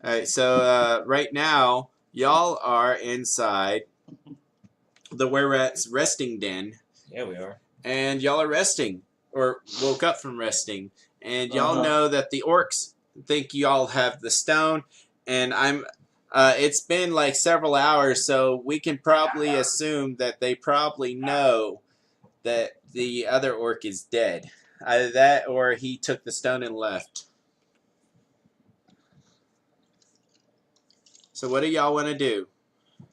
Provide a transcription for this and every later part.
Alright, so right now, y'all are inside the Were Rats resting den. Yeah, we are. And y'all are resting, or woke up from resting. And y'all Uh-huh. know that the orcs think y'all have the stone. And it's been like several hours, so we can probably assume that they probably know that the other orc is dead. Either that or he took the stone and left. So what do y'all want to do?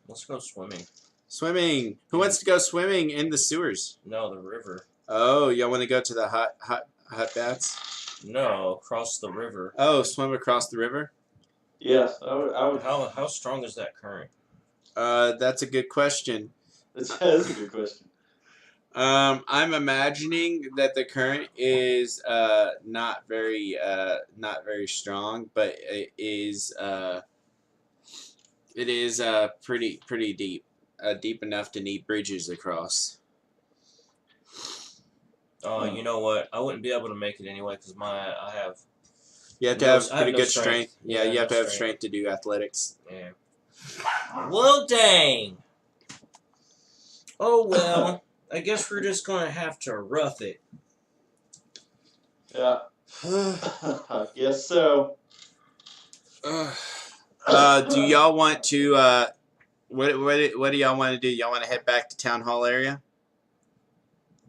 Let's go swimming. Swimming. Who wants to go swimming in the sewers? No, the river. Oh, y'all want to go to the hot baths? No, across the river. Oh, swim across the river? Yes, I would. How strong is that current? That's a good question. That's a good question. I'm imagining that the current is not very strong, but it is pretty deep, deep enough to need bridges across. You know what? I wouldn't be able to make it anyway because I have. You have to No, have I have pretty no good strength. strength. Yeah, Yeah, you have no to have strength. strength to do athletics. Yeah. Well, dang. Oh well. I guess we're just gonna have to rough it. Yeah. I guess so. Do y'all want to? What do y'all want to do? Y'all want to head back to town hall area?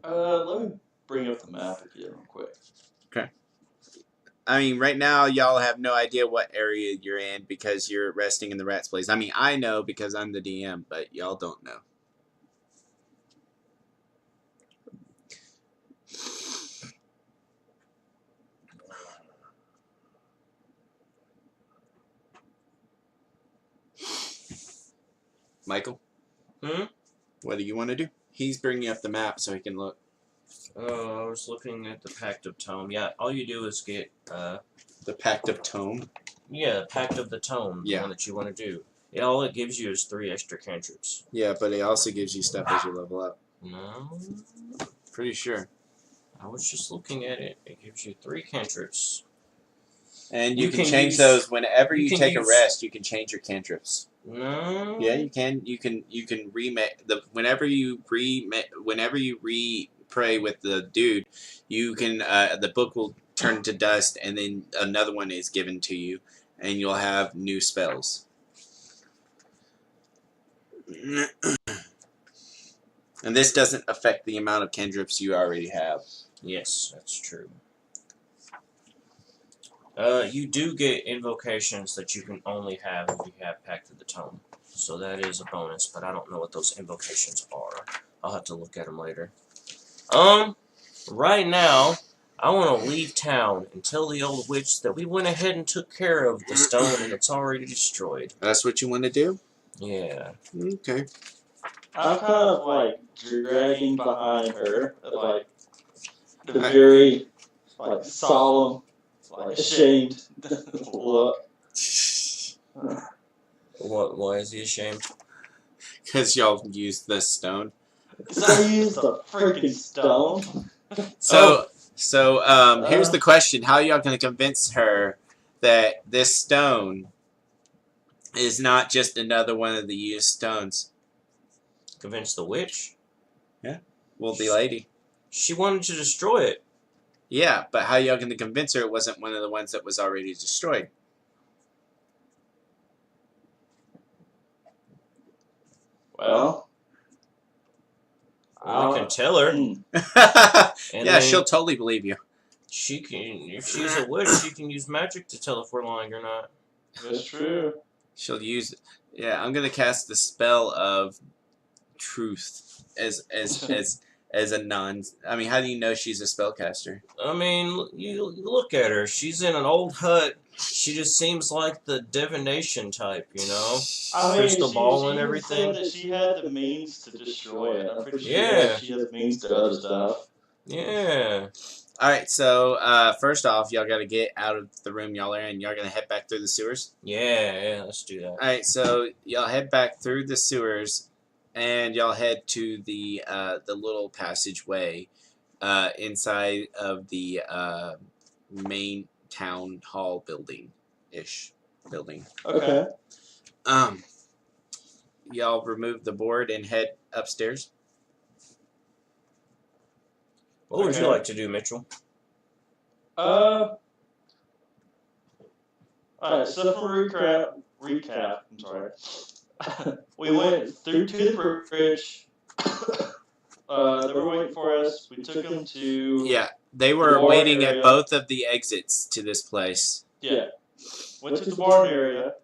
Let me bring up the map again real quick. Okay. I mean, right now y'all have no idea what area you're in because you're resting in the rat's place. I mean, I know because I'm the DM, but y'all don't know. Michael? What do you want to do? He's bringing up the map so he can look. Oh, I was looking at the Pact of Tome. Yeah, all you do is get The Pact of Tome? Yeah, the Pact of the Tome. The Yeah. one that you want to do. Yeah, all it gives you is 3 extra cantrips. Yeah, but it also gives you stuff as you level up. No, Pretty sure. I was just looking at it. It gives you 3 cantrips. And you can can change use- those whenever you you can take a use- rest. You can change your cantrips. No. Yeah, you can. You can remake the whenever you pray with the dude, you can the book will turn to dust, and then another one is given to you, and you'll have new spells. And this doesn't affect the amount of cantrips you already have. Yes, that's true. You do get invocations that you can only have if you have Pact of the Tome. So that is a bonus, but I don't know what those invocations are. I'll have to look at them later. Right now, I want to leave town and tell the old witch that we went ahead and took care of the stone and it's already destroyed. That's what you want to do? Yeah. Okay. I'm kind of like dragging behind her, like the very like solemn, like ashamed look. Why is he ashamed? Because y'all used this stone. Because I used the freaking stone. So here's the question: how are y'all going to convince her that this stone is not just another one of the used stones? Convince the witch? Well, the lady. She wanted to destroy it. Yeah, but how y'all going to convince her it wasn't one of the ones that was already destroyed? Well, I can tell her. Yeah, she'll totally believe you. She can, if she's a witch, she can use magic to tell if we're lying or not. That's true. She'll use. Yeah, I'm gonna cast the spell of truth as a non. I mean, how do you know she's a spellcaster? I mean, you look at her. She's in an old hut. She just seems like the divination type, you know? I mean, Crystal ball she and even everything. said that she had the means to destroy it. I'm pretty sure Yeah. she has means to other stuff. Yeah. All right, so first off, y'all got to get out of the room y'all are in. Y'all gonna head back through the sewers. Yeah, let's do that. All right, so y'all head back through the sewers, and y'all head to the little passageway inside of the main town hall building ish. building. Okay. Y'all remove the board and head upstairs. What would you Okay. like to do, Mitchell? Alright, so for recap, I'm sorry. We went through to the bridge. They were waiting for us. We took them to Yeah, they were barn waiting at area. both of the exits to this place. Yeah. Went to the barn area.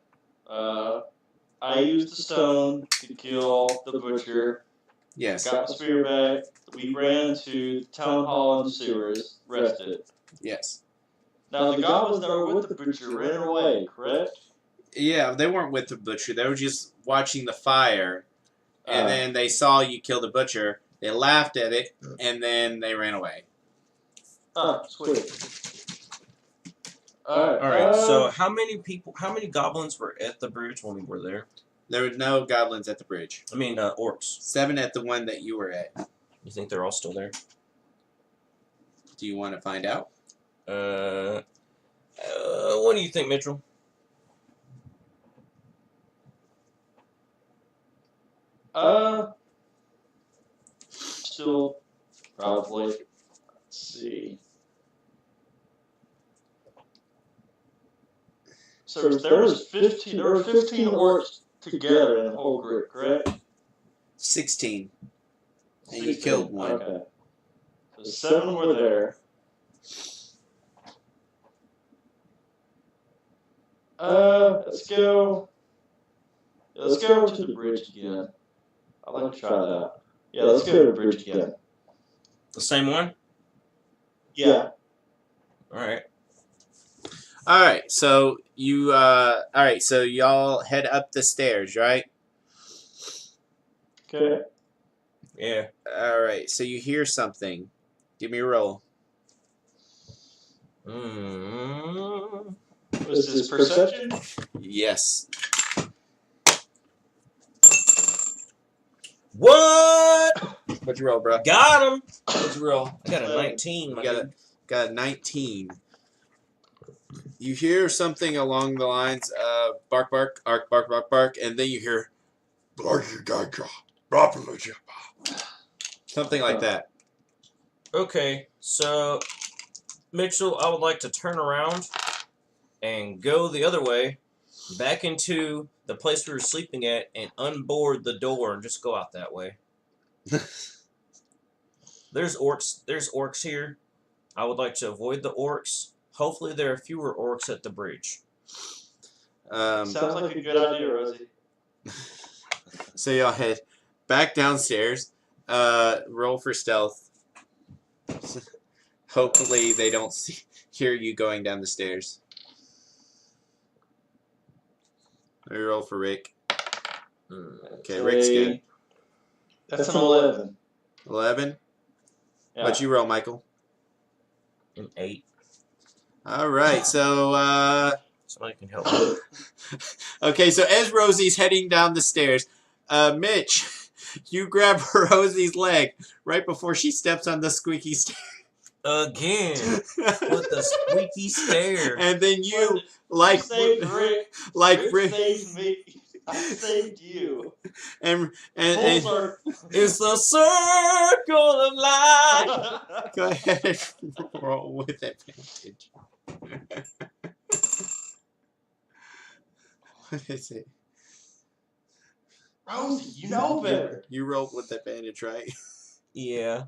I used the stone to kill the butcher. Yes. Got my spear back. We ran to the town hall and the sewers. Rested. Yes. Now the goblins that were with the butcher ran away, correct? Yeah, they weren't with the butcher. They were just watching the fire, and then they saw you kill the butcher. They laughed at it, and then they ran away. Oh, sweet. All right. So how many goblins were at the bridge when we were there? There were no goblins at the bridge. I mean, orcs. 7 at the one that you were at. You think they're all still there? Do you want to find out? What do you think, Mitchell? Still probably. Let's see. So there was 15. There were 15 orcs together in the whole group, correct? 16. And you 16. killed one. Okay. So 7 were there. Let's go. Let's go over to the bridge again. I'd like to try that. Yeah, let's go to the bridge again. The same one? Yeah. All right. All right, so you so y'all head up the stairs, right? Okay. Yeah. All right, so you hear something. Give me a roll. Was this perception? Yes. What? What'd you roll, bro? Got him. What'd you roll? I got a 19. You got a 19. You hear something along the lines of bark, bark, bark, bark, bark, bark, and then you hear something like that. Okay, so Mitchell, I would like to turn around and go the other way, back into the place we were sleeping at, and unboard the door and just go out that way. There's orcs here. I would like to avoid the orcs. Hopefully there are fewer orcs at the bridge. Sounds like a good idea, Rosie. So y'all head back downstairs. Roll for stealth. Hopefully they don't hear you going down the stairs. Roll for Rick. Okay, Rick's good. That's an 11. 11? Yeah. What'd you roll, Michael? An 8. All right, so Somebody can help me. okay, so as Rosie's heading down the stairs, Mitch, you grab Rosie's leg right before she steps on the squeaky stair. Again, with the squeaky stair. And then you, like Rick. like Rick saved me. I saved you. and It's a circle of life. go ahead and roll with advantage. What is it? Rosie, you know better. You rolled with advantage, right? Yeah,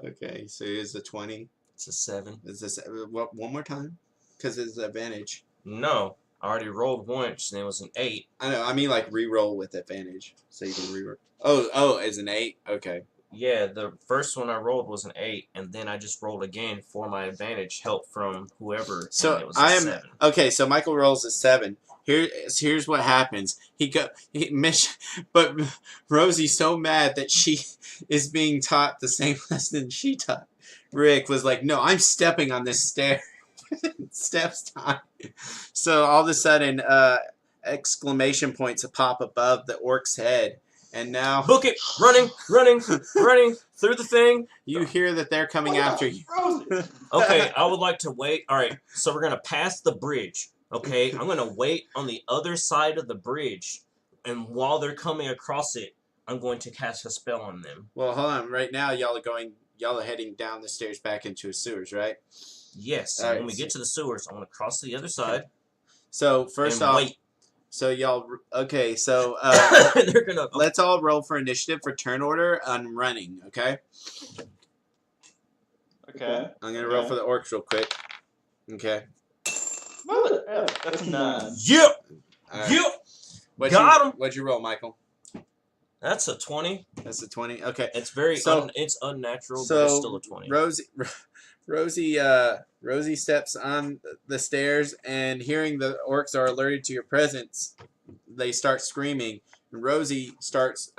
Okay, so it's a 20. it's a 7. Is this one more time? Because it's advantage. No, I already rolled once, and it was an 8. I know. I mean, like re-roll with advantage, so you can re-roll. Oh, it's an 8. Okay. Yeah, the first one I rolled was an 8, and then I just rolled again for my advantage, help from whoever. And So it was a 7. okay. So Michael rolls a 7. Here's what happens. But Rosie's so mad that she is being taught the same lesson she taught. Rick was like, "No, I'm stepping on this stair." Steps time. So all of a sudden, exclamation points pop above the orc's head, and now Book it! Running through the thing. you hear that they're coming after you. Rosie. Okay, I would like to wait. All right, so we're gonna pass the bridge. Okay, I'm gonna wait on the other side of the bridge, and while they're coming across it, I'm going to cast a spell on them. Well, hold on. Right now, y'all are heading down the stairs back into the sewers, right? Yes, All and right, when we get to the sewers, I'm gonna cross to the other side So first and off, wait. so y'all okay? So They're gonna. let's all roll for initiative for turn order on running. Okay. Okay. I'm gonna roll for the orcs real quick. Okay. Mother, yeah, that's a 9. Yep. All right. Yep. Got him. What'd you roll, Michael? That's a 20. That's a 20. Okay. It's very it's unnatural, but it's still a 20. Rosie steps on the stairs, and hearing the orcs are alerted to your presence, they start screaming. And Rosie starts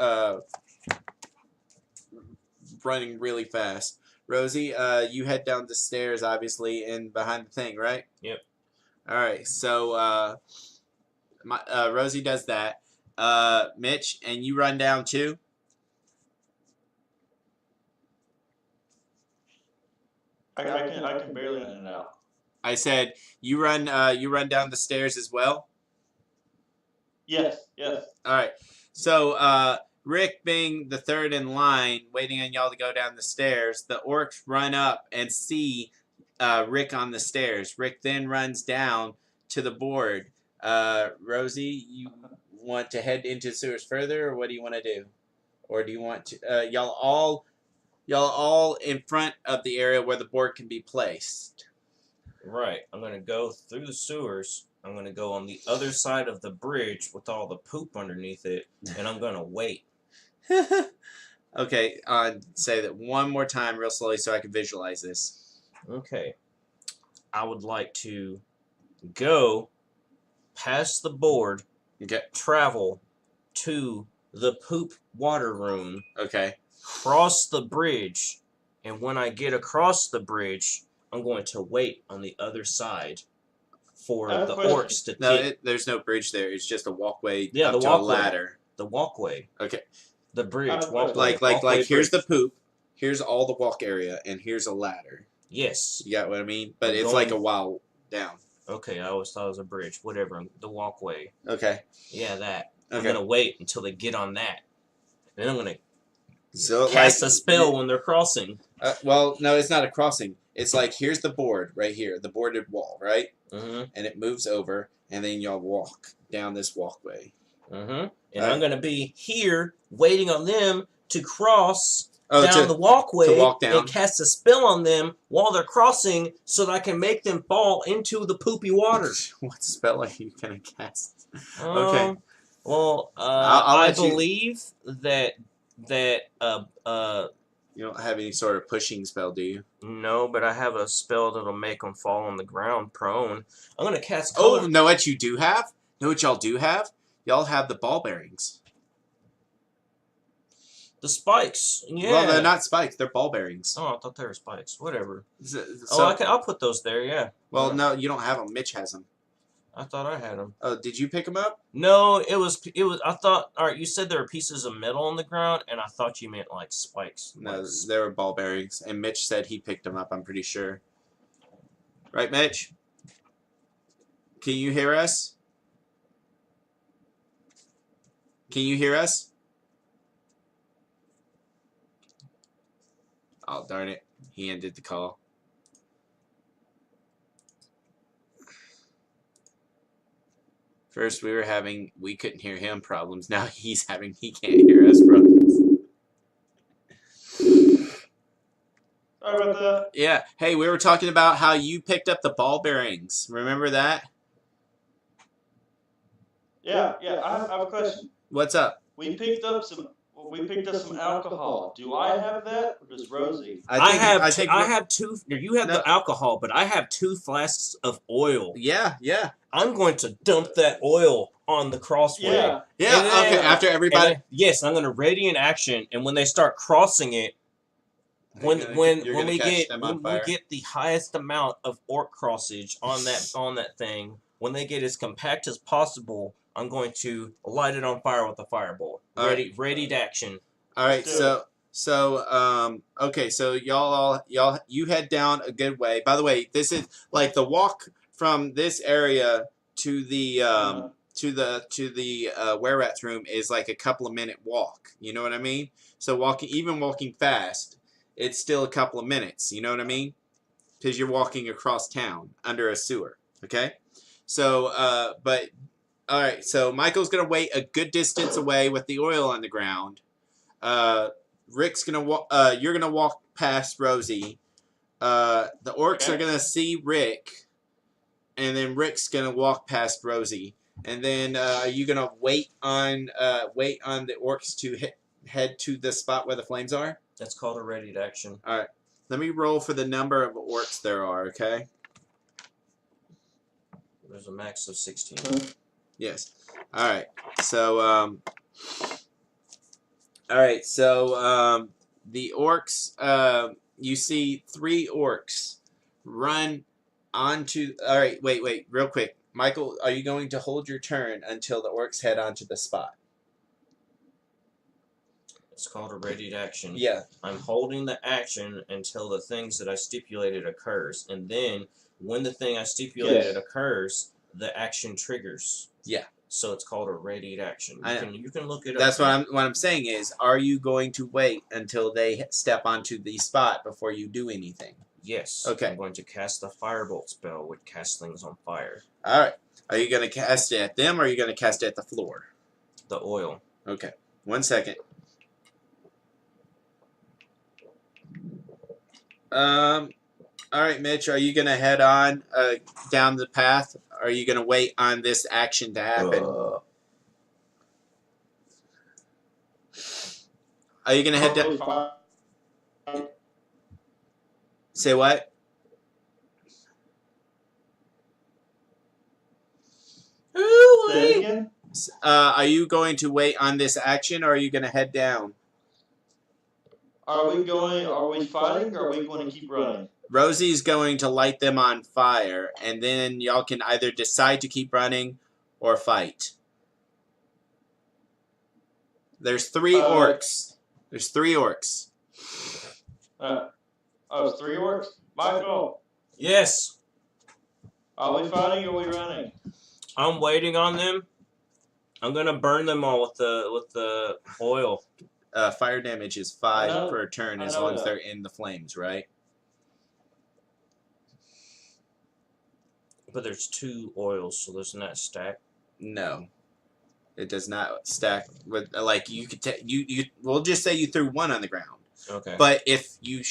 running really fast. Rosie, you head down the stairs, obviously, and behind the thing, right? Yep. All right. So Rosie does that. Mitch, and you run down too. I can barely in and out. I said you run down the stairs as well. Yes. All right. So Rick, being the third in line, waiting on y'all to go down the stairs, the orcs run up and see Rick on the stairs. Rick then runs down to the board. Rosie, you want to head into sewers further, or what do you want to do? Or do you want to y'all all in front of the area where the board can be placed? Right. I'm gonna go through the sewers. I'm gonna go on the other side of the bridge with all the poop underneath it, and I'm gonna wait. Okay, say that one more time real slowly so I can visualize this. Okay. I would like to go past the board, Okay. travel to the poop water room, Okay. cross the bridge, and when I get across the bridge, I'm going to wait on the other side for the orcs to there's no bridge there. It's just a walkway Yeah, up the to walkway. a ladder. The walkway. Okay. The bridge. Walkway. Like here's bridge. the poop, here's all the walk area, and here's a ladder. Yes. You got what I mean? But I'm it's going- like a while down. Okay, I always thought it was a bridge. Whatever. The walkway. Okay. Yeah, that. Okay. I'm gonna wait until they get on that. Then I'm gonna So cast a spell when they're crossing. Well, no, it's not a crossing. It's like here's the board right here, the boarded wall, right? Mm-hmm. And it moves over, and then y'all walk down this walkway. Mm-hmm. And I'm gonna be here waiting on them to cross Oh, down the walkway to walk down. and cast a spell on them while they're crossing so that I can make them fall into the poopy water. What spell are you gonna cast? Okay. Well, I'll I let you- believe that You don't have any sort of pushing spell, do you? no, but I have a spell that'll make them fall on the ground prone. I'm gonna cast. Oh, know what you do have? Know what y'all do have? Y'all have the ball bearings. The spikes. Yeah. Well, they're not spikes. They're ball bearings. Oh, I thought they were spikes. Whatever. So, I'll put those there. Yeah. Well, no, you don't have them. Mitch has them. I thought I had them. Oh, did you pick them up? No, it was. I thought. All right, you said there were pieces of metal on the ground, and I thought you meant like spikes. No, Like, they were ball bearings, and Mitch said he picked them up. I'm pretty sure. Right, Mitch? Can you hear us? Can you hear us? Oh, darn it. He ended the call. First we couldn't hear him problems. Now he can't hear us problems. Sorry about that. Yeah. Hey, we were talking about how you picked up the ball bearings. Remember that? Yeah. I have a question. What's up? We picked up some alcohol. Do I have that, or does Rosie? I have two. You have the alcohol, but I have 2 flasks of oil. Yeah. I'm going to dump that oil on the crossway. Yeah. Yeah. And then- Okay. After everybody. Yes, I'm going to ready in action, and when they start crossing it, when we get the highest amount of orc crossage on that thing, when they get as compact as possible, I'm going to light it on fire with a firebolt. Ready to action. All right. Okay. So y'all you head down a good way. By the way, this is like the walk from this area to the were rat's room is like a couple of minute walk. You know what I mean? So walking fast, it's still a couple of minutes. You know what I mean? Because you're walking across town under a sewer. Okay. So but all right. So Michael's gonna wait a good distance away with the oil on the ground. Rick's gonna walk. You're gonna walk past Rosie. The orcs are gonna see Rick, and then Rick's gonna walk past Rosie, and then are you gonna wait on the orcs to head to the spot where the flames are? That's called a ready to action. All right. Let me roll for the number of orcs there are. Okay. There's a max of 16. Yes. All right. So all right. So the orcs. You see 3 orcs run onto. All right. Wait. Real quick, Michael. Are you going to hold your turn until the orcs head onto the spot? It's called a ready to action. Yeah. I'm holding the action until the things that I stipulated occurs, and then when the thing I stipulated occurs, the action triggers. Yeah. So it's called a ready to action. You can look it That's up. what I'm saying is, are you going to wait until they step onto the spot before you do anything? Yes. Okay. I'm going to cast the firebolt spell, which casts things on fire. All right. Are you going to cast it at them, or are you going to cast it at the floor? The oil. Okay. 1 second. All right, Mitch. Are you going to head on down the path? Or are you going to wait on this action to happen? Are you going to head down? Say what? Say again? Are you going to wait on this action, or are you going to head down? Are we fighting, or are we going to keep running? Rosie's going to light them on fire, and then y'all can either decide to keep running or fight. There's 3 orcs. There's 3 orcs. It's 3 orcs? Michael, Yes. are we fighting or are we running? I'm waiting on them. I'm gonna burn them all with the oil. Fire damage is 5 per turn as long as they're in the flames, right? But there's 2 oils, so doesn't that stack? No, it does not stack with like you could take you. We'll just say you threw 1 on the ground. Okay. But if you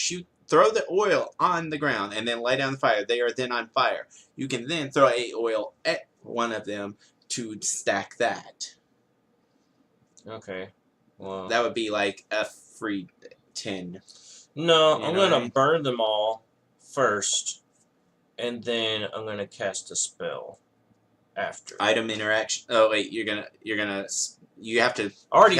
throw the oil on the ground and then light down the fire, they are then on fire. You can then throw a oil at one of them to stack that. Okay. Well, that would be like a free 10. No, I'm gonna burn them all first, and then I'm gonna cast a spell after. Item interaction. Oh wait, you have to. Already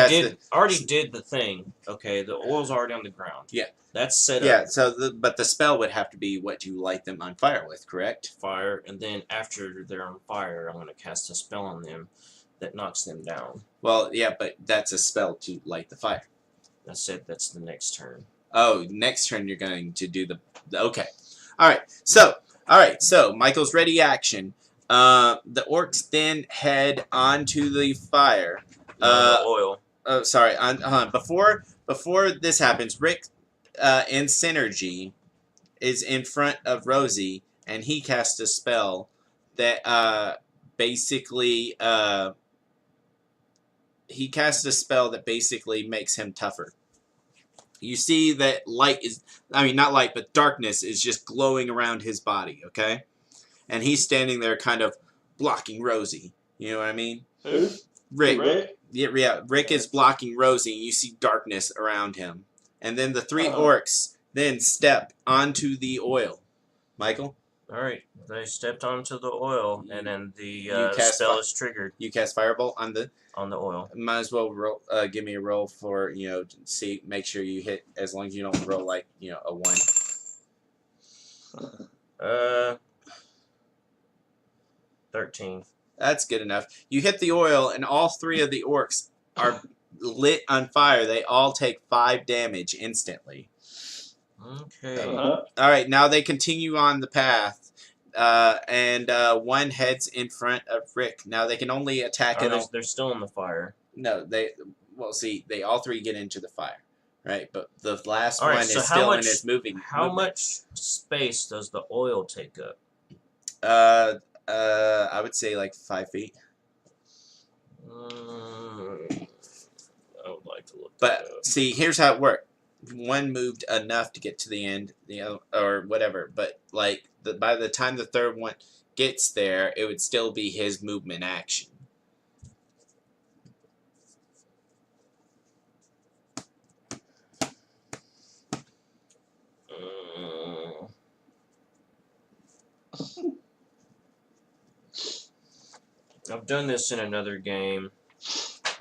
did the thing. Okay, the oil's already on the ground. Yeah. That's set up. Yeah. So but the spell would have to be what you light them on fire with, correct? Fire, and then after they're on fire, I'm gonna cast a spell on them that knocks them down. Well, yeah, but that's a spell to light the fire. I said that's the next turn. Oh, next turn you're going to do the okay. All right. So Michael's ready action. The orcs then head onto the fire. The oil. Oh, sorry. Before this happens, Rick in Synergy is in front of Rosie, and he casts a spell that basically makes him tougher. You see that darkness is just glowing around his body, okay? And he's standing there kind of blocking Rosie. You know what I mean? Who? Rick. Yeah, Rick is blocking Rosie, and you see darkness around him. And then the 3 orcs then step onto the oil. Michael? Alright, they stepped onto the oil, and then the spell is triggered. You cast Firebolt on the oil. Might as well roll, give me a roll for, make sure you hit, as long as you don't roll like, a 1. 13. That's good enough. You hit the oil, and all 3 of the orcs are lit on fire. They all take 5 damage instantly. Okay. All right, now they continue on the path. and one heads in front of Rick. Now they can only attack They're still in the fire. No, they all three get into the fire, right? But the last All right, one so is still in his moving. How movement. much space does the oil take up? I would say like 5 feet. I would like to look. But see, here's how it worked. One moved enough to get to the end, or whatever. But like by the time the third one gets there, it would still be his movement action. I've done this in another game,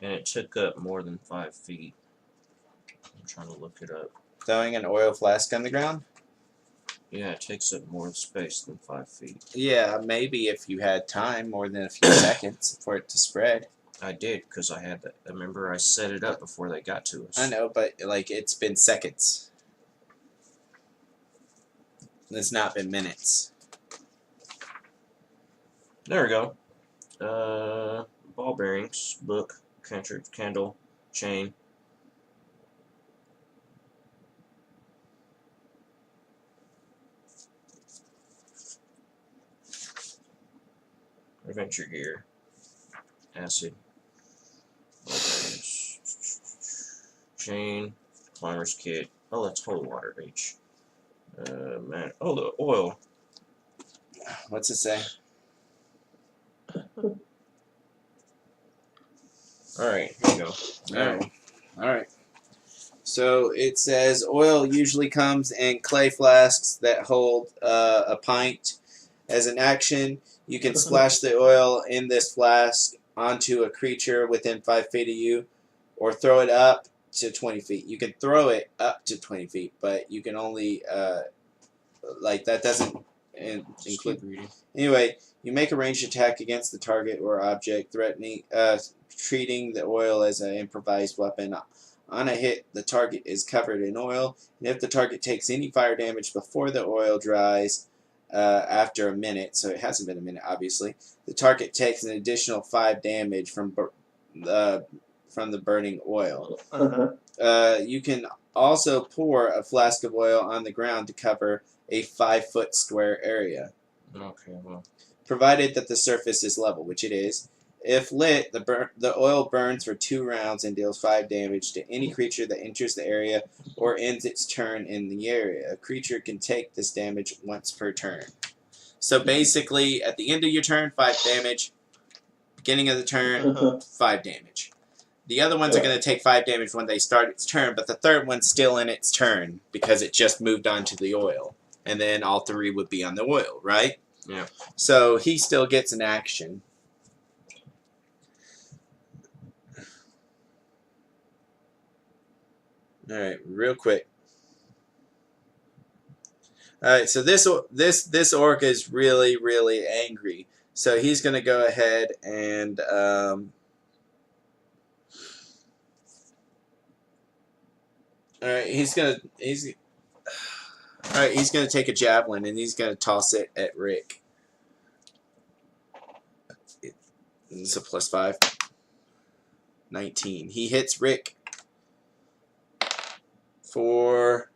and it took up more than 5 feet. I'm trying to look it up. Throwing an oil flask on the ground? Yeah, it takes up more space than 5 feet. Yeah, maybe if you had time, more than a few seconds for it to spread. I did, because I had that. I remember I set it up before they got to us. I know, but like it's been seconds. It's not been minutes. There we go. Ball bearings, book, cartridge, candle, chain. Adventure gear. Acid. Ball bearings. Chain. Climber's kit. Oh, that's holy water H. Man. Oh, the oil. What's it say? Alright, here you go. Alright. So it says oil usually comes in clay flasks that hold a pint. As an action, you can splash the oil in this flask onto a creature within 5 feet of you, or throw it up to 20 feet. You can throw it up to 20 feet, but you can only, that doesn't include. Anyway, you make a ranged attack against the target or object, treating the oil as an improvised weapon. On a hit, the target is covered in oil, and if the target takes any fire damage before the oil dries, after a minute, so it hasn't been a minute, obviously, the target takes an additional 5 damage from the burning oil. You can also pour a flask of oil on the ground to cover a 5-foot square area. Okay, well. Provided that the surface is level, which it is. If lit, the oil burns for 2 rounds and deals 5 damage to any creature that enters the area or ends its turn in the area. A creature can take this damage once per turn. So basically, at the end of your turn, 5 damage. Beginning of the turn, 5 damage. The other ones are going to take 5 damage when they start its turn, but the third one's still in its turn because it just moved on to the oil. And then all 3 would be on the oil, right? Yeah. So he still gets an action. Alright, real quick. Alright, so this orc is really, really angry. So he's going to go ahead and Alright, he's gonna take a javelin and he's gonna toss it at Rick. It's a +5. 19. He hits Rick for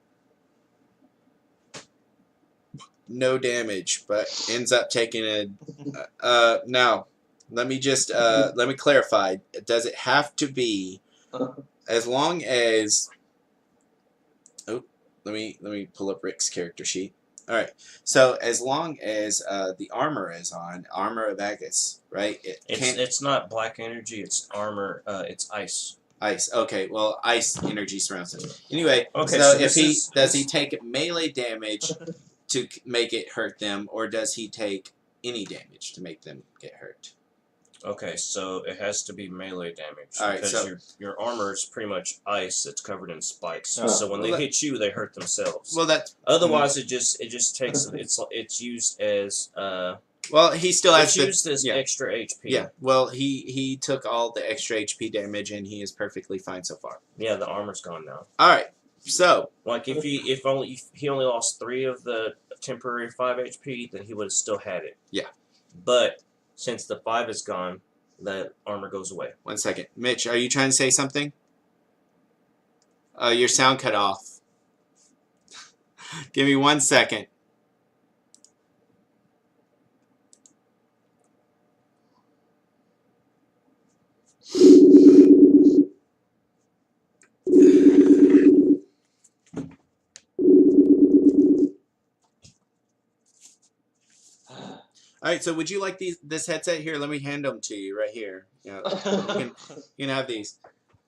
no damage, but ends up taking a now let me clarify. Does it have to be as long as let me pull up Rick's character sheet. Alright, so as long as the armor is on, armor of Agus, right? It's not black energy, it's armor, it's ice. Ice, okay, well, ice energy surrounds him. Anyway, okay, so if does he take melee damage to make it hurt them, or does he take any damage to make them get hurt? Okay, so it has to be melee damage. Alright, because so your armor is pretty much ice that's covered in spikes. So when they hit you, they hurt themselves. Well, that's otherwise it just takes it's used as well, he still has used as extra HP. Yeah. Well, he took all the extra HP damage and he is perfectly fine so far. Yeah, the armor's gone now. All right. So, like if he only lost 3 of the temporary 5 HP, then he would have still had it. Yeah. But since the 5 is gone, that armor goes away. 1 second. Mitch, are you trying to say something? Your sound cut off. Give me 1 second. All right, so would you like this headset here? Let me hand them to you right here. Yeah, you can have these.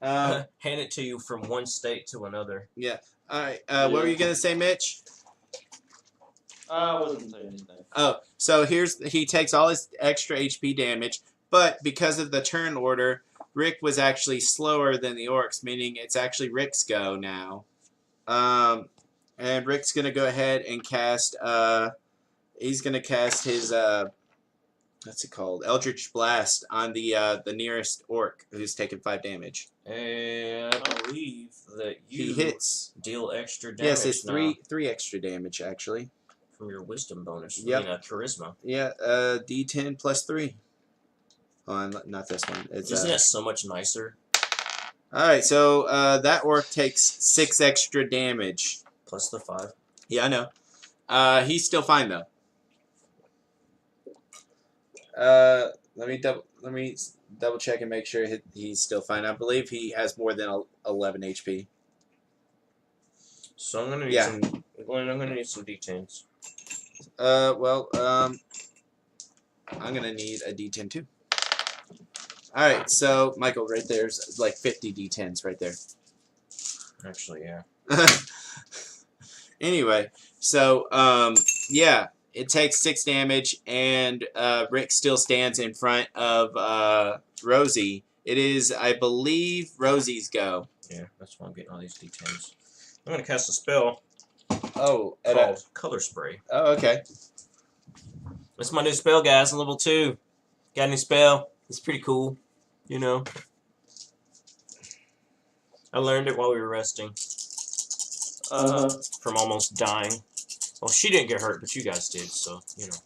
Hand it to you from one state to another. Yeah. All right. What were you gonna say, Mitch? I wasn't saying anything. Oh, so he takes all his extra HP damage, but because of the turn order, Rick was actually slower than the orcs, meaning it's actually Rick's go now. And Rick's gonna go ahead and cast. He's gonna cast his what's it called? Eldritch Blast on the nearest orc who's taken 5 damage. And I believe that He you hits. deal extra damage. Yes, it's now three extra damage actually. from your wisdom bonus. Yep. I mean, charisma. Yeah, D10 plus 3. Oh, not this one. It's Isn't that so much nicer? all right. So that orc takes 6 extra damage. Plus the 5. Yeah, I know. He's still fine though. Let me double check and make sure he's still fine. I believe he has more than 11 HP. So I'm gonna need Yeah. some. Glenn, I'm gonna need some D10s. I'm gonna need a D10 too. All right, so Michael, right there's like 50 D10s right there. Actually, yeah. Anyway, so yeah, it takes 6 damage, and Rick still stands in front of Rosie. It is, I believe, Rosie's go. Yeah, that's why I'm getting all these D10s. I'm gonna cast a spell Oh, called Color Spray. oh, okay. That's my new spell, guys. I'm level 2. Got a new spell. It's pretty cool. You know. I learned it while we were resting. From almost dying. Well, she didn't get hurt, but you guys did, so, you know.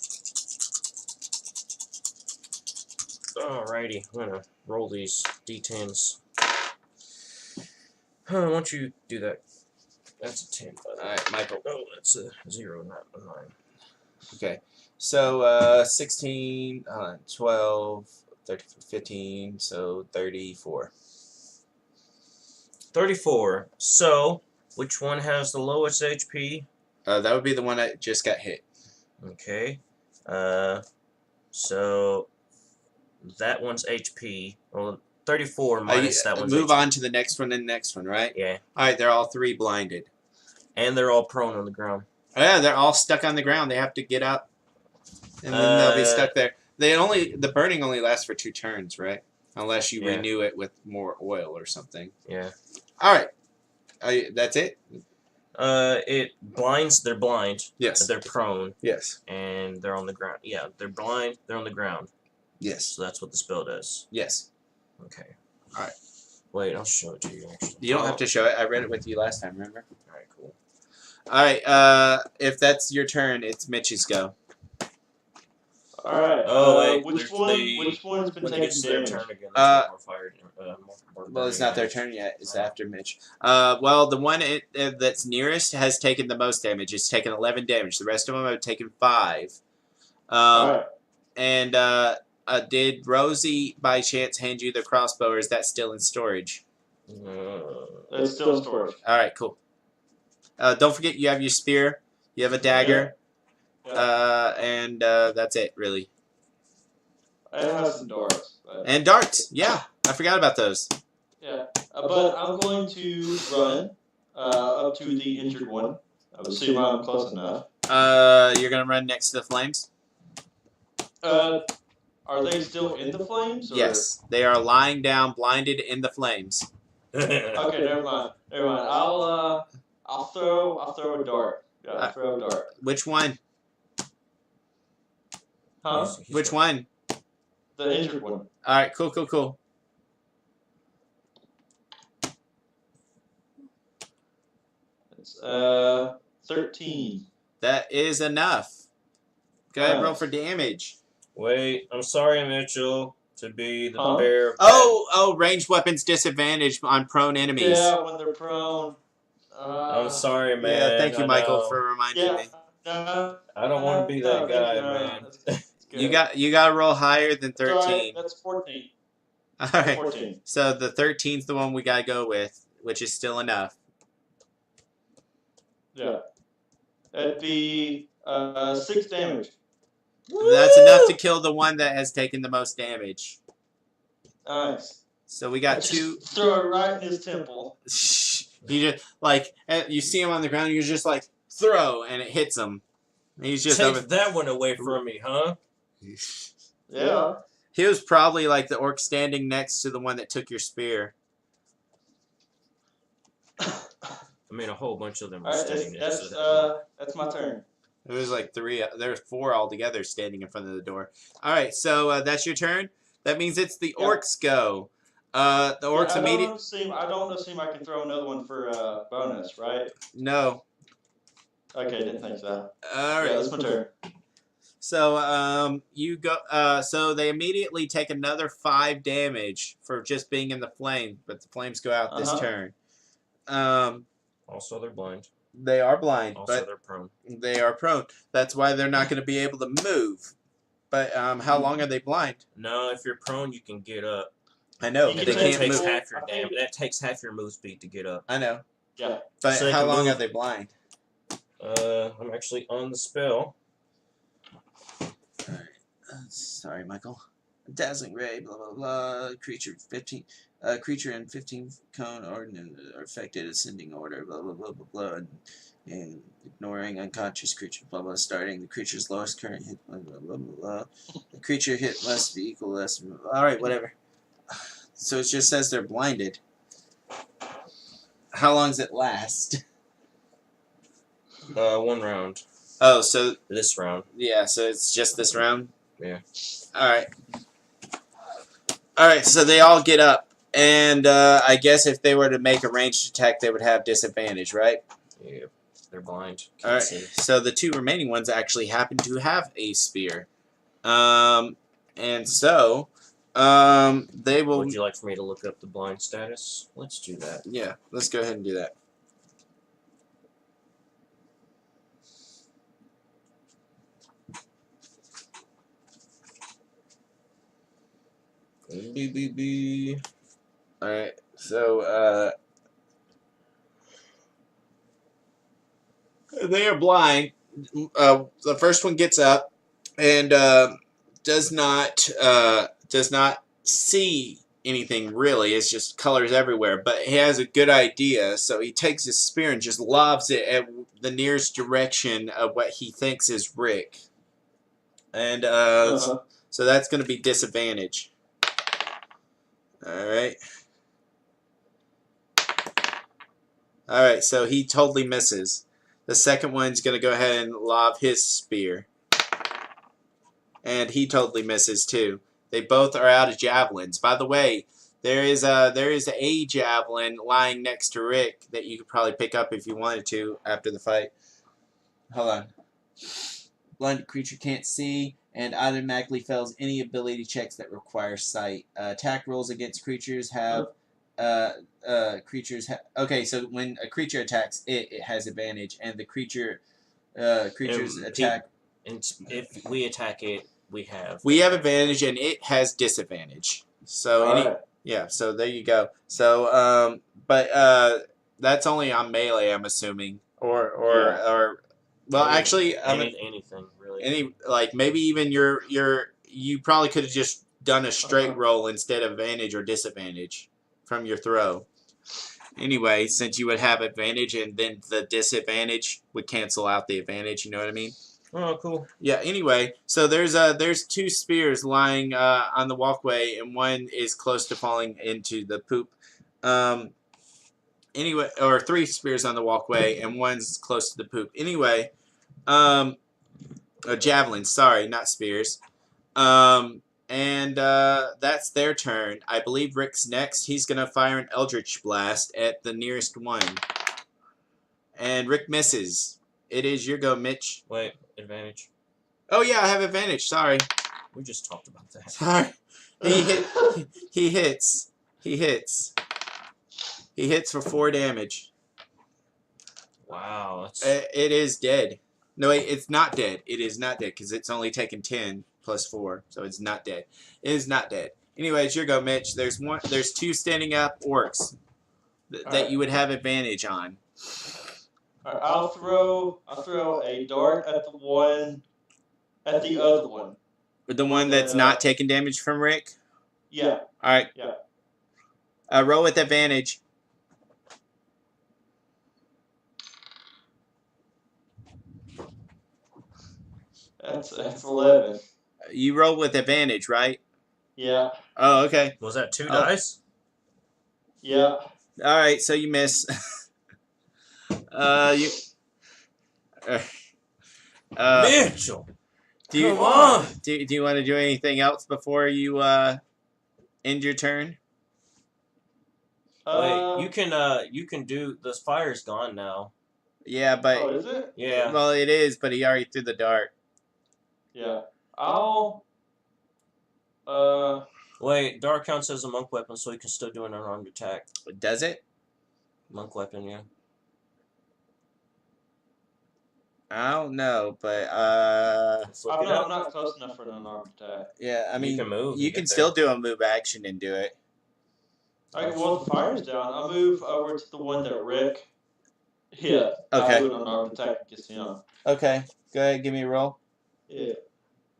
Alrighty, I'm gonna roll these D10s. Why don't you do that? That's a 10. Alright, Michael. Oh, that's a 0, not a 9. Okay. So 16, 12, 13, 15, so 34. 34. So, which one has the lowest HP? That would be the one that just got hit. Okay. So that one's HP. Well, 34 minus that one's move HP. on to the next one and the next one, right? Yeah. Alright, they're all 3 blinded. And they're all prone on the ground. Oh, yeah, they're all stuck on the ground. They have to get up. And then they'll be stuck there. The burning only lasts for 2 turns, right? Unless you renew it with more oil or something. Yeah. Alright. That's it? It blinds. They're blind. Yes. They're prone. Yes. And they're on the ground. Yeah, they're blind. They're on the ground. Yes. So that's what the spell does. Yes. Okay. Alright. Wait, I'll show it to you, actually. You don't have to show it. I read it with you last time, remember? Alright, cool. Alright, if that's your turn, it's Mitch's go. Alright. Oh, wait. Which one's been When they taking get their damage? turn again, that's more fire. Well, it's not their turn yet. It's after Mitch. Well, the one that's nearest has taken the most damage. It's taken 11 damage. The rest of them have taken 5. Alright. And did Rosie, by chance, hand you the crossbow, or is that still in storage? It's still in storage. All right, cool. Don't forget, you have your spear. You have a dagger. Yeah. And that's it, really. I have some darts. And darts. Yeah, I forgot about those. Yeah. But I'm going to run up to the injured one. I would assume I'm close enough. You're going to run next to the flames? Are they still in the flames? Or? Yes, they are lying down, blinded in the flames. Okay, never mind. Never mind. I'll throw a dart. Yeah, I'll throw a dart. Which one? Huh? Which one? The injured one. All right, cool. It's 13. That is enough. Go ahead, roll for damage. Wait, I'm sorry, Mitchell, to be the Huh? bearer of Oh, ranged weapons disadvantage on prone enemies. Yeah, when they're prone. I'm sorry, man. Yeah, thank you, I Michael, know. for reminding Yeah. me. No, I don't want to be that guy, no, man. that's You good. got to roll higher than That's all right. 13. That's 14. All That's right. 14. So the 13's the one we got to go with, which is still enough. Yeah. That'd be 6 damage. That's enough to kill the one that has taken the most damage. Nice. So we got Just 2. throw it right in his temple. You just like you see him on the ground. You're just like throw, and it hits him. He's just Take over. that one away from me, huh? Yeah. He was probably like the orc standing next to the one that took your spear. I mean, a whole bunch of them are All right, standing next to that one. that's my turn. There was like 3. There's 4 altogether standing in front of the door. All right, so that's your turn. That means it's the orcs go. The orcs immediately. I don't assume I can throw another one for bonus, right? No. Okay, didn't think so. All right. Yeah, that's my turn. So you go. So they immediately take another 5 damage for just being in the flame, but the flames go out this turn. Also, they're blind. They are blind, Also, but they're prone. they are prone. That's why they're not going to be able to move. But how long are they blind? No, if you're prone, you can get up. I know You they can can't takes move. half your damage. That takes half your move speed to get up. I know. Yeah. But So they how can long move. are they blind? I'm actually on the spell. All right. Sorry, Michael. Dazzling ray, blah blah blah. Creature 15. Creature in 15 cone or affected ascending order, blah blah blah blah blah. And ignoring unconscious creature, blah blah. Starting the creature's lowest current hit, blah blah blah blah. Blah. The creature hit must be equal less. All right, whatever. So it just says they're blinded. How long does it last? 1 round. Oh, so This round. yeah, so it's just this round. Yeah. All right. All right. So they all get up, and I guess if they were to make a ranged attack, they would have disadvantage, right? Yeah. They're blind. Can't All right. see. So the 2 remaining ones actually happen to have a spear, and so they will. Would you like for me to look up the blind status? Let's do that. Yeah. Let's go ahead and do that. All right. So they are blind. The first one gets up and does not see anything really. It's just colors everywhere. But he has a good idea, so he takes his spear and just lobs it at the nearest direction of what he thinks is Rick. And so that's going to be disadvantage. All right. All right. So he totally misses. The second one's going to go ahead and lob his spear. And he totally misses too. They both are out of javelins. By the way, there is a javelin lying next to Rick that you could probably pick up if you wanted to after the fight. Hold on. Blinded creature can't see and automatically fails any ability checks that require sight. Attack rolls against creatures have okay, so when a creature attacks it has advantage, and the creature's attack. And if we attack it, we have advantage, and it has disadvantage. So yeah. So there you go. So but that's only on melee, I'm assuming, or well, actually, anything really. Maybe even you probably could have just done a straight roll instead of advantage or disadvantage from your throw. Anyway, since you would have advantage and then the disadvantage would cancel out the advantage, you know what I mean? Oh, cool. Yeah. Anyway, so there's 2 spears lying on the walkway, and one is close to falling into the poop. Anyway, or 3 spears on the walkway, and one's close to the poop. Anyway, javelins. Sorry, not spears. And that's their turn. I believe Rick's next. He's gonna fire an Eldritch Blast at the nearest one, and Rick misses. It is your go, Mitch. Wait, advantage. Oh yeah, I have advantage. Sorry. We just talked about that. Sorry. He hits. He hits. He hits for 4 damage. Wow. That's... It is dead. No, wait, it's not dead. It is not dead because it's only taken 10 plus 4, so it's not dead. It is not dead. Anyways, your go, Mitch. There's 2 standing up orcs that you would have advantage on. All right, I'll throw a dart at the other one. The one that's not taking damage from Rick. Yeah. All right. Yeah. Roll with advantage. That's 11. You roll with advantage, right? Yeah. Oh, okay. Was that 2 dice? Yeah. All right, so you miss. You. Mitchell. Come on. Do you want to do anything else before you end your turn? Wait, you can do. The fire's gone now. Yeah, but Oh, is it? Yeah. well, it is, but he already threw the dart. Yeah. I'll. Wait, dart counts as a monk weapon, so you can still do an unarmed attack. Does it? Monk weapon, yeah. I don't know, but Let's look I'm it up. not close enough for an unarmed attack. yeah, I mean, You can move. you and can get still there. do a move action and do it. Okay, well, the fire's down. I'll move over to the one that Rick hit. Okay. I'll do an unarmed attack against him. Okay, go ahead, give me a roll. Yeah.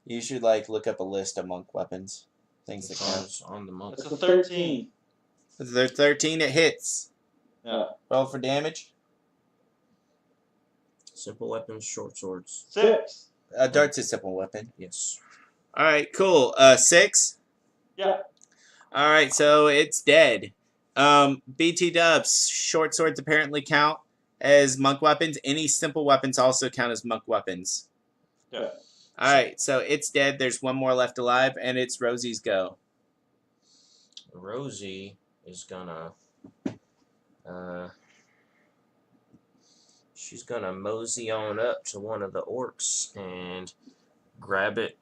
You should like look up a list of monk weapons, things that count. It's on the monk. It's a 13. There's 13. It hits. Yeah. Roll for damage. Simple weapons, short swords. 6. Dart's a simple weapon. Yes. All right, cool. 6. Yeah. All right, so it's dead. BT dubs. Short swords apparently count as monk weapons. Any simple weapons also count as monk weapons. Yeah. All right, so it's dead. There's one more left alive, and it's Rosie's go. Rosie is gonna. She's gonna mosey on up to one of the orcs and grab it.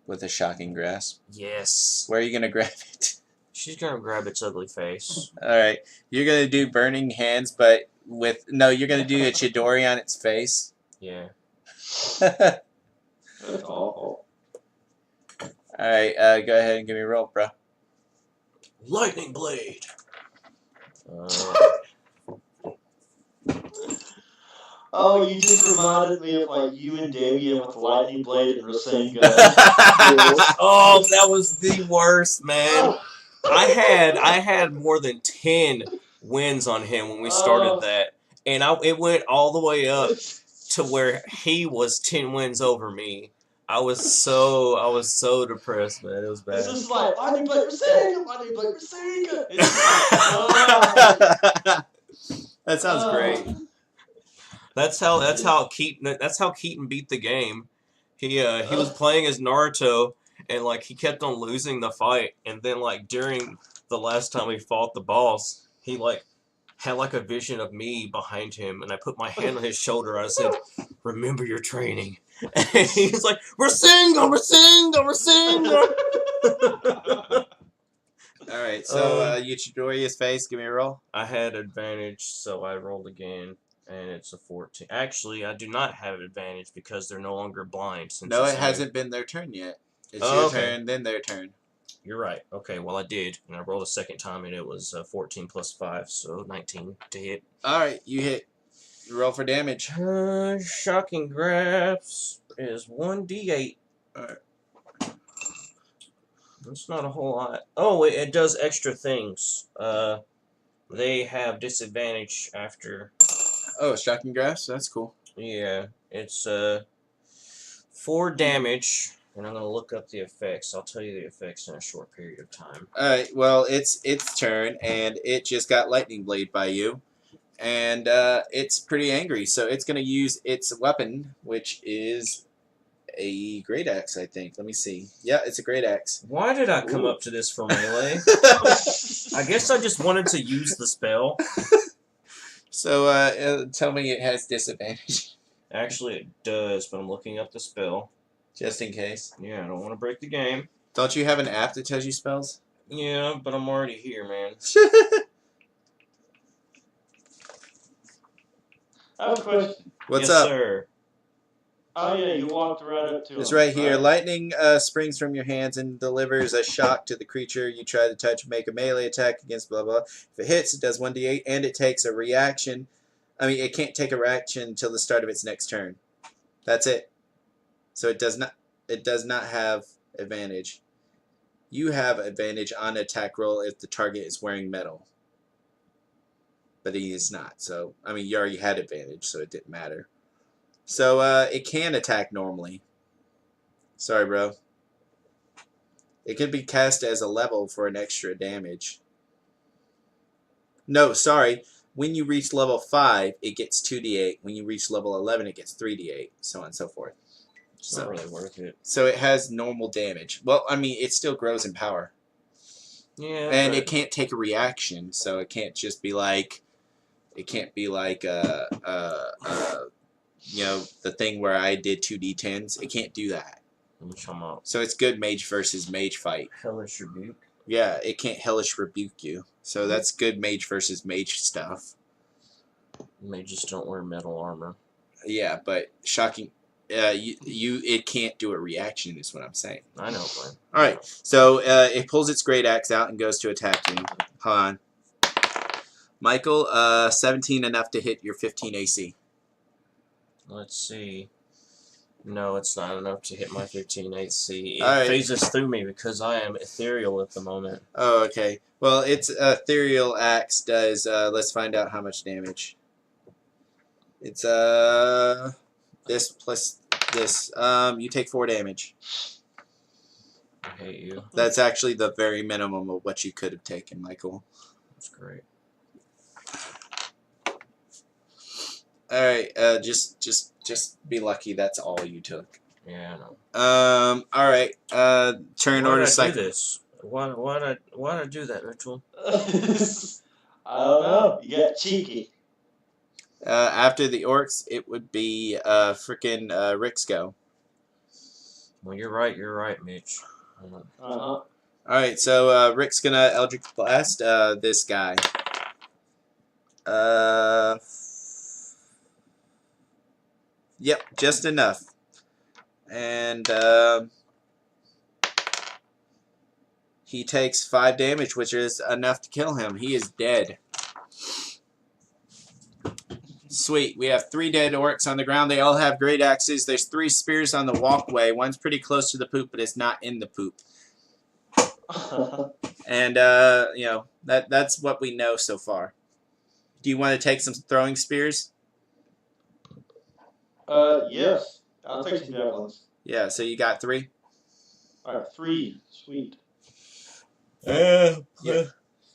With a shocking grasp. Yes. Where are you gonna grab it? She's gonna grab its ugly face. All right, you're gonna do burning hands, but with you're gonna do a chidori on its face. Yeah. That's awful. All right, go ahead and give me a roll, bro. Lightning blade. Oh, you just reminded me of like you and Damien with the lightning blade and Rasengan. Oh, that was the worst, man. I had more than 10 wins on him when we started that, and it went all the way up to where he was 10 wins over me. I was so depressed, man. It was bad. It's just like lightning blade Rasengan, lightning blade Rasengan. That sounds great. That's how Keaton beat the game. He was playing as Naruto, and like he kept on losing the fight, and then like during the last time he fought the boss, he like had like a vision of me behind him, and I put my hand on his shoulder. I said, "Remember your training." And he's like, "Rasengan, Rasengan, Rasengan." All right, so you chidori his face. Give me a roll. I had advantage, so I rolled again. And it's a 14. Actually, I do not have advantage because they're no longer blind. Since No, it hasn't been their turn yet. It's your turn, then their turn. You're right. Okay, well, I did. And I rolled a second time, and it was 14 plus 5, so 19 to hit. All right, you hit. You roll for damage. Shocking grasp is 1d8. All right. That's not a whole lot. Oh, it does extra things. They have disadvantage after... Oh, shocking grasp. That's cool. Yeah, it's 4 damage, and I'm gonna look up the effects. I'll tell you the effects in a short period of time. All right. Well, it's its turn, and it just got lightning blade by you, and it's pretty angry. So it's gonna use its weapon, which is a great axe, I think. Let me see. Yeah, it's a great axe. Why did I come up to this for melee? I guess I just wanted to use the spell. So tell me it has disadvantage. Actually, it does, but I'm looking up the spell. Just in case. Yeah, I don't want to break the game. Don't you have an app that tells you spells? Yeah, but I'm already here, man. I have a question. What's yes, up? sir. Oh yeah, you walked right up to him. It's right here. Lightning springs from your hands and delivers a shock to the creature you try to touch. Make a melee attack against blah blah. If it hits, it does 1d8, and it takes a reaction. I mean, it can't take a reaction until the start of its next turn. That's it. So it does not. It does not have advantage. You have advantage on attack roll if the target is wearing metal, but he is not. So I mean, you already had advantage, so it didn't matter. So it can attack normally. Sorry, bro. It can be cast as a level for an extra damage. No, sorry. When you reach level 5, it gets 2d8. When you reach level 11, it gets 3d8. So on and so forth. It's not really worth it. So it has normal damage. Well, I mean, it still grows in power. Yeah, And but it can't take a reaction, so it can't just be like... It can't be like, you know, the thing where I did 2d10s. It can't do that. let me come up. So it's good mage versus mage fight. Hellish Rebuke. Yeah, it can't hellish rebuke you. So that's good mage versus mage stuff. Mages don't wear metal armor. Yeah, but shocking. It can't do a reaction is what I'm saying. I know, Glenn. All right, so it pulls its great axe out and goes to attack you. Hold on, Michael. 17 enough to hit your 15 AC. Let's see. No, it's not enough to hit my 15 AC. It All right. phases through me because I am ethereal at the moment. Oh, okay. Well, its ethereal axe does. Let's find out how much damage. It's this plus this. You take 4 damage. I hate you. That's actually the very minimum of what you could have taken, Michael. That's great. All right. Just be lucky. That's all you took. Yeah, I know. All right. Turn Why order did I do cycle. this? Why did I do that, Mitchell? I don't know. You got cheeky. After the orcs, it would be frickin' Rick's go. Well, you're right, Mitch. Uh-huh. Alright, so Rick's gonna Eldritch Blast this guy. Yep, just enough. And he takes 5 damage, which is enough to kill him. He is dead. Sweet. We have 3 dead orcs on the ground. They all have great axes. There's 3 spears on the walkway. One's pretty close to the poop, but it's not in the poop. And you know, that's what we know so far. Do you want to take some throwing spears? Yes. I'll take some javelins. Yeah, so you got 3? Alright, 3. Sweet. Yeah.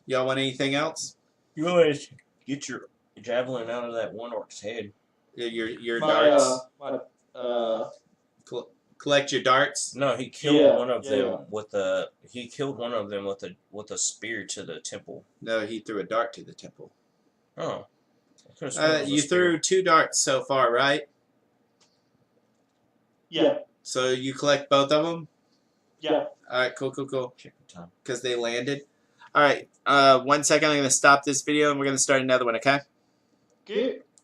Y'all want anything else? You always get your javelin out of that one orc's head. Your My, darts? Collect your darts? No, he killed one of yeah. them with a. He killed one of them with a spear to the temple. No, he threw a dart to the temple. Oh. You threw 2 darts so far, right? Yeah. So you collect both of them? Yeah. Alright, cool. Check the time. Because they landed. Alright, 1 second. I'm going to stop this video and we're going to start another one, okay? Good.